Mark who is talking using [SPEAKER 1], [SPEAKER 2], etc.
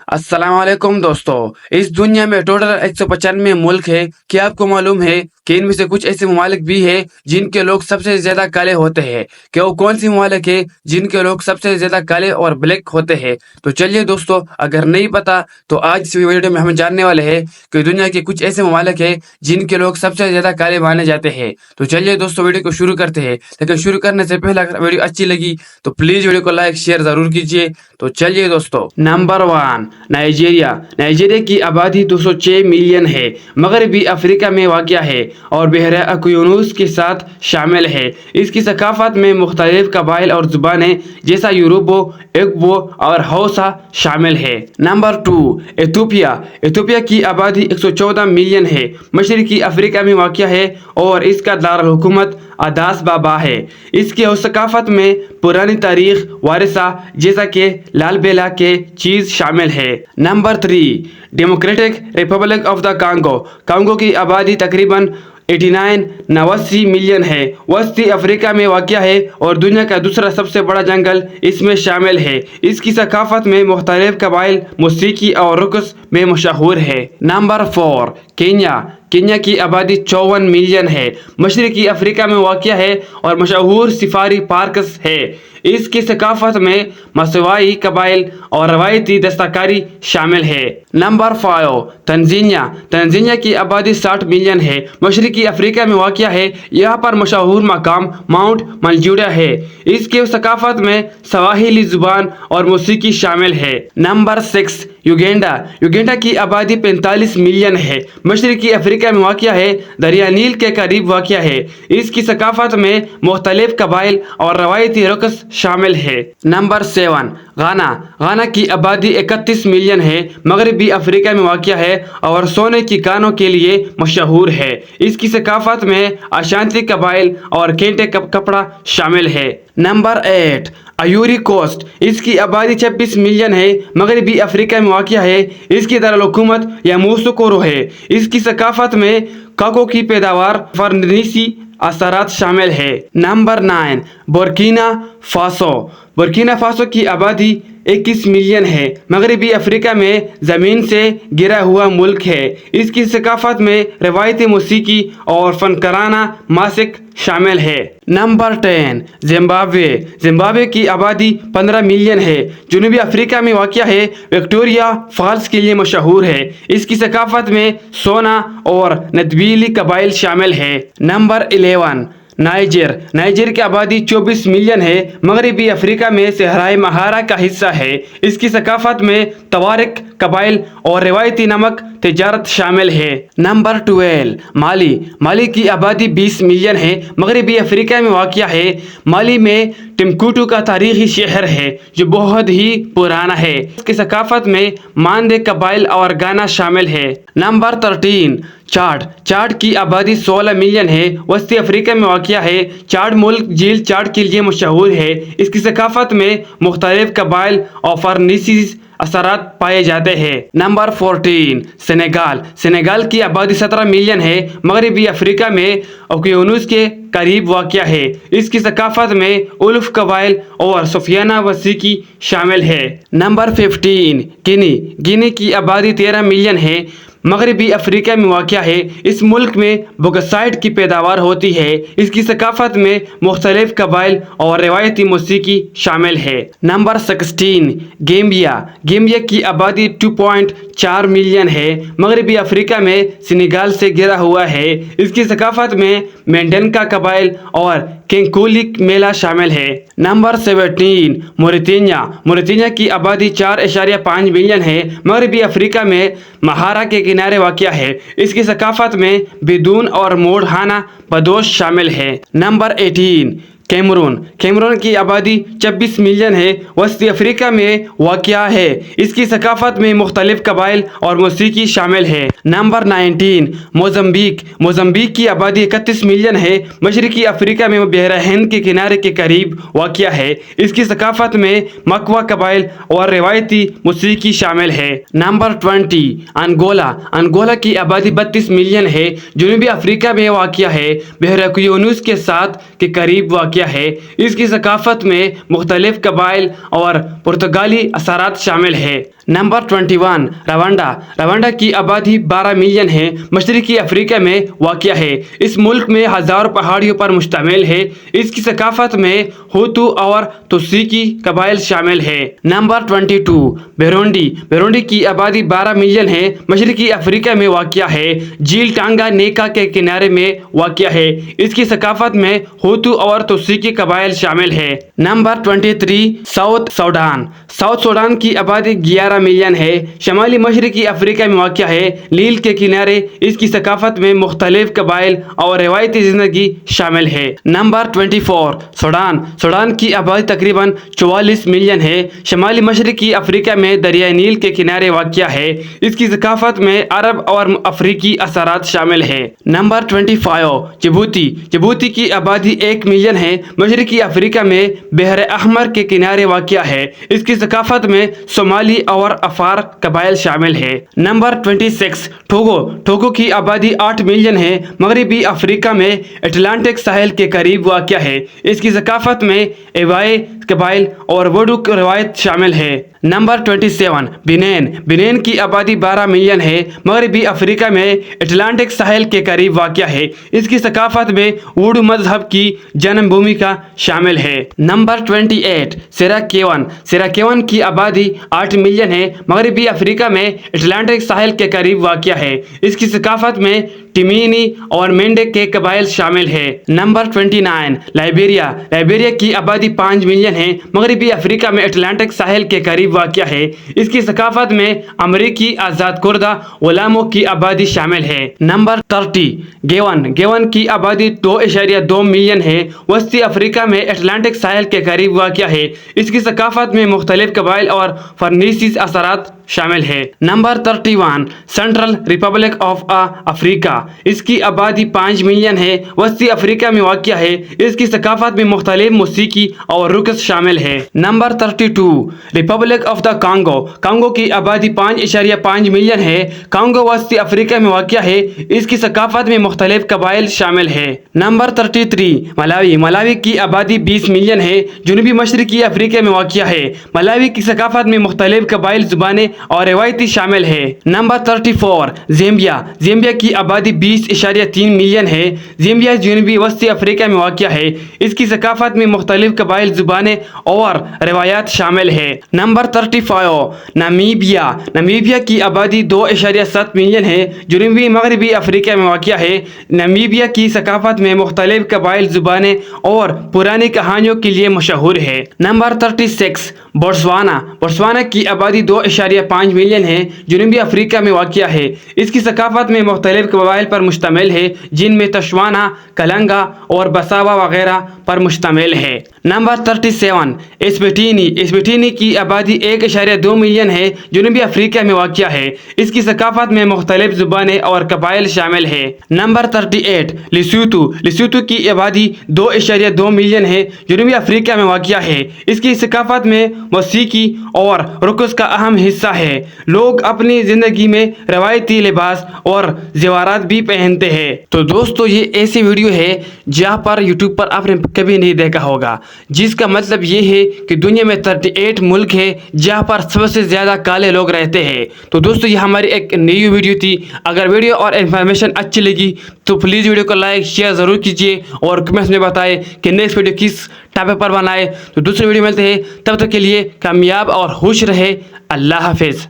[SPEAKER 1] अस्सलाम वालेकुम दोस्तों। इस दुनिया में टोटल 195 मुल्क है। क्या आपको मालूम है कि इनमें से कुछ ऐसे ममालिक भी है जिनके लोग सबसे ज्यादा काले होते हैं? क्या वो कौन सी ममालिक है जिनके लोग सबसे ज्यादा काले और ब्लैक होते हैं? तो चलिए दोस्तों, अगर नहीं पता तो आज इस वीडियो में हम जानने वाले हैं कि दुनिया के कुछ ऐसे ममालिक है जिनके लोग सबसे ज्यादा काले माने जाते हैं। तो चलिए दोस्तों, वीडियो को शुरू करते हैं। लेकिन शुरू करने से पहले अगर वीडियो अच्छी लगी तो प्लीज वीडियो को लाइक शेयर जरूर कीजिए। तो चलिए दोस्तों, नंबर 1 नाइजीरिया। नाइजीरिया की आबादी 206 मिलियन है, मगरबी अफ्रीका में वाक़या है और बहरा अक्यूनूस के साथ शामिल है। इसकी सकाफत में मुख्तलिफ कबाइल और ज़ुबानें जैसा यूरोबो, इग्बो और हौसा शामिल है। Number 2 Ethiopia. इथियोपिया की आबादी 114 मिलियन है, मशरकी अफ्रीका में वाक़या है और इसका दारुल हुकूमत अदास बाबा है। इसकी सकाफत में पुरानी तारीख वारिसा जैसा कि लाल बेला के चीज़ शामिल है। Number 3 democratic Republic of the Congo. Congo की आबादी तकरीबन 89 मिलियन है, वस्ती अफ्रीका में वाक़या है और दुनिया का दूसरा सबसे बड़ा जंगल इसमें शामिल है। इसकी सकाफत में मुख्तलिफ कबाइल मौसीकी और रक़्स में मशहूर है। Number 4 Kenya. केन्या की आबादी 54 मिलियन है, मशरकी अफ्रीका में वाक़या है और मशहूर सफारी पार्कस है। इसकी सकाफत में मसवाई कबाइल और रवायती दस्तकारी शामिल है। नंबर 5 तंजीनिया। तंजीनिया की आबादी 60 मिलियन है, मशरकी अफ्रीका में वाक़या है। यहाँ पर मशहूर मकाम माउंट मलजूडा है। इसके सकाफत में सवाहिली ज़ुबान और मौसीकी शामिल है। Number 6 Uganda. युगांडा की आबादी 45 मिलियन है, मशरकी अफ्रीका में वाक़या है, दरिया नील के करीब वाक़या है। इसकी सकाफत में मुख्तलिफ कबाइल और रवायती रक़्स शामिल है। नंबर 7 घाना। घाना की आबादी 31 मिलियन है, मगरबी अफ्रीका में वाक़या है और सोने की कानों के लिए मशहूर है। इसकी सकाफत में अशांति कबाइल और केंटे कपड़ा शामिल है। Number 8 Ivory Coast. इसकी आबादी 26 मिलियन है, मगरबी अफ्रीका में वाक़या है। इसकी दारुल हुकूमत यामूसुकरो है। इसकी सकाफत में काको की पैदावार फर्नीसी असरात शामिल है। Number 9 Burkina Faso. Burkina Faso की आबादी 21 मिलियन है, मगरबी अफ्रीका में ज़मीन से गिरा हुआ मुल्क है। इसकी सकाफत में रवायती मौसीकी और फनकाराना मासिक शामिल है। Number 10 Zimbabwe. जिम्बाब्वे की आबादी 15 मिलियन है, जनूबी अफ्रीका में वाक़या है, विक्टोरिया फॉल्स के लिए मशहूर है। इसकी सकाफत में सोना और नदबीली कबाइल शामिल है। Number 11 niger. नाइजर की आबादी 24 मिलियन है, मगरबी अफ्रीका में सहराए महारा का हिस्सा है। इसकी सकाफत में तवारिक कबाइल और रिवायती नमक तिजारत शामिल है। नंबर 12 माली। माली की आबादी 20 मिलियन है, मगरबी अफ्रीका में वाक़या है। माली में टिम्बुक्टू का तारीखी शहर है जो बहुत ही पुराना है। इसकी सकाफत में मानदे कबाइल और गाना शामिल है। नंबर 13 चाड। चाड की आबादी 16 मिलियन है, वस्ती अफ्रीका में वाक़या है। चाड मुल्क झील चाड के लिए मशहूर है। इसकी सकाफत में मुख्तलिफ कबाइल और फर्नीसीज असरात पाए जाते हैं। Number 14 Senegal. सेनेगाल की आबादी 17 मिलियन है, मगरबी अफ्रीका में ओकियानूस के करीब वाक़या है। इसकी सकाफत में उल्फ कबाइल और सुफियाना वसीकी शामिल है। नंबर 15 गिनी। गिनी की आबादी 13 मिलियन है, मगरबी अफ्रीका में वाक़या है। इस मुल्क में बोक्साइट की पैदावार होती है। इसकी सकाफत में मुख्तलिफ कबाइल और रवायती मौसीकी शामिल है। Number 16 Gambia. गैम्बिया की आबादी 2.4 मिलियन है, मगरबी अफ्रीका में सेनेगाल से घिरा हुआ है। इसकी सकाफत में मेंडेनका कबाइल और केंकोलिक मेला शामिल है। नंबर 17 मोरितानिया। मोरितानिया की आबादी 4.5 मिलियन है, मगरबी अफ्रीका में महारा के किनारे वाक़या है। इसकी सकाफत में बेदून और मोढ़ाना बदोश शामिल है। Number 18 Cameroon. कैमरून की आबादी 26 मिलियन है, वस्ती अफ्रीका में वाक़या है। इसकी सकाफत में मुख्तलिफ कबाइल और मौसीकी शामिल है। Number 19 Mozambique. मोज़म्बिक की आबादी 31 मिलियन है, मशरकी अफ्रीका में बहरा हिंद के किनारे के करीब वाक़या है। इसकी सकाफत में मकवा कबाइल और रिवायती मौसीकी शामिल है। Number 20 Angola. अंगोला की आबादी 32 मिलियन है, जनूबी अफ्रीका में वाक़या है, बहरा अक्यूनूस के साथ के करीब वाक़या है। इसकी सकाफत में मुख्तलिफ कबाइल और पुर्तगाली असरात शामिल है। Number 21 Rwanda. रवांडा की आबादी 12 मिलियन है, मशरकी अफ्रीका में वाक़या है। इस मुल्क में हज़ारों पहाड़ियों पर मुश्तमिल है। इसकी सकाफत में हुतू और तुत्सी की कबाइल शामिल है। Number 22 Burundi. बुरुंडी की आबादी 12 मिलियन है, मशरकी अफ्रीका में वाक़या है। झील टांगानिका के किनारे में वाक़या है। इसकी सकाफत में हुतू और तुत्सी की कबाइल शामिल है। Number 23 south Sudan. South Sudan की आबादी 11 मिलियन है, शमाली मशरकी अफ्रीका में वाक़या है। नील के किनारे इसकी सकाफत में मुख्तलिफ कबाइल और रवायती ज़िंदगी शामिल है। Number 24 Sudan. सूडान की आबादी तकरीबन 44 मिलियन है, शमाली मशरकी अफ्रीका में दरिया नील के किनारे वाक़या है। इसकी सकाफत में अरब और अफ्रीकी असरात शामिल है। Number 25 Djibouti. जिबूती की आबादी 1 मिलियन है, मशरकी अफ्रीका में बहर अहमर के किनारे वाक़या है। इसकी सकाफत में सोमाली और अफार कबाइल शामिल है। Number 26 Togo. टोगो की आबादी 8 मिलियन है, मगरबी अफ्रीका में अटलांटिक साहिल के करीब वाक़या है। इसकी सकाफत में एवाए कबाइल और वुडू रवायत शामिल है। Number 27 Benin. बेनिन की आबादी 12 मिलियन है, मगरबी अफ्रीका में अटलांटिक साहिल के करीब वाक़या है। इसकी सकाफत में वुडू मजहब की जन्मभूमि का शामिल है। नंबर 28 सेराकेवन। सेराकेवन की आबादी 8 मिलियन है, मगरबी अफ्रीका में अटलांटिक साहिल के करीब वाक़या है। इसकी सकाफत में टिमीनी और मेंढे के कबाइल शामिल है। Number 29 Liberia. लाइबेरिया की आबादी 5 मिलियन है, मगरबी अफ्रीका में अटलांटिक साहिल के करीब वाक़या है। इसकी सकाफत में अमरीकी आज़ाद कुर्दा गुलामों की आबादी शामिल है। Number 30 given. गेवन की आबादी 2.2 मिलियन है, वस्ती अफ्रीका में अटलांटिक साहिल के करीब वाक़या है। इसकी सकाफत में मुख्तलिफ कबाइल और फर्नीसी असरात शामिल है। Number 31 central Republic of Africa. इसकी आबादी 5 मिलियन है, वस्ती अफ्रीका में वाक़या है। इसकी सकाफत में मुख्तलिफ मौसीकी और रुक़्स शामिल है। Number 32 Republic of the Congo. Congo की आबादी 5.5 मिलियन है, कांगो वस्ती अफ्रीका में वाक़या है। इसकी सकाफत में मुख्तलिफ कबाइल शामिल है। Number 33 Malawi. मलावी की आबादी 20 मिलियन है, जनूबी मशरकी अफ्रीका में वाक़या है। मलावी की सकाफत में मुख्तलिफ कबाइल ज़ुबानें और रवायती शामिल है। Number 34 Zambia. ज़ाम्बिया की आबादी 20.3 मिलियन है, ज़ाम्बिया जनूबी वस्ती अफ्रीका में वाक़या है। इसकी सकाफत में मुख्तलिफ कबाइल ज़ुबानें और रवायात शामिल है। Number 35 Namibia. नामीबिया की आबादी 2.7 मिलियन है, जनूबी मगरबी अफ्रीका में वाक़या है। नामीबिया की सकाफत में मुख्तलिफ कबाइल ज़ुबानें और पुरानी कहानियों के लिए मशहूर है। Number 36 Botswana. बोट्सवाना की आबादी 2.5 मिलियन है, जनूबी अफ्रीका में वाक़या है। इसकी सकाफत में मुख्तलिफ कबाइल पर मुश्तमिल है, जिनमें तशवाना, कलंगा और बसावा वगैरह पर मुश्तमिल है। नंबर 37 एस्वाटिनी। एस्वाटिनी की आबादी 1.2 मिलियन है, जनूबी अफ्रीका में वाक़या है। इसकी सकाफत में मुख्तलिफ ज़ुबानें और कबाइल शामिल है। Number 38 Lesotho. लेसोथो की आबादी 2.2 मिलियन है, जनूबी अफ्रीका में वाक़या है। इसकी सकाफत में मौसीकी और रुक़्स का अहम हिस्सा है। लोग अपनी ज़िंदगी में रवायती लिबास और ज़ेवरात भी पहनते हैं। तो दोस्तों ये ऐसी वीडियो है जहाँ पर यूट्यूब पर आपने कभी नहीं देखा होगा, जिसका मतलब ये है कि दुनिया में 38 मुल्क है जहाँ पर सबसे ज़्यादा काले लोग रहते हैं। तो दोस्तों ये हमारी एक नई वीडियो थी। अगर वीडियो और इन्फॉर्मेशन अच्छी लगी तो प्लीज़ वीडियो को लाइक शेयर ज़रूर कीजिए और कमेंट्स में बताएं कि नेक्स्ट वीडियो किस टॉपिक पर बनाए। तो दूसरी वीडियो मिलते हैं, तब तक के लिए कामयाब और खुश रहे। अल्लाह हाफिज़।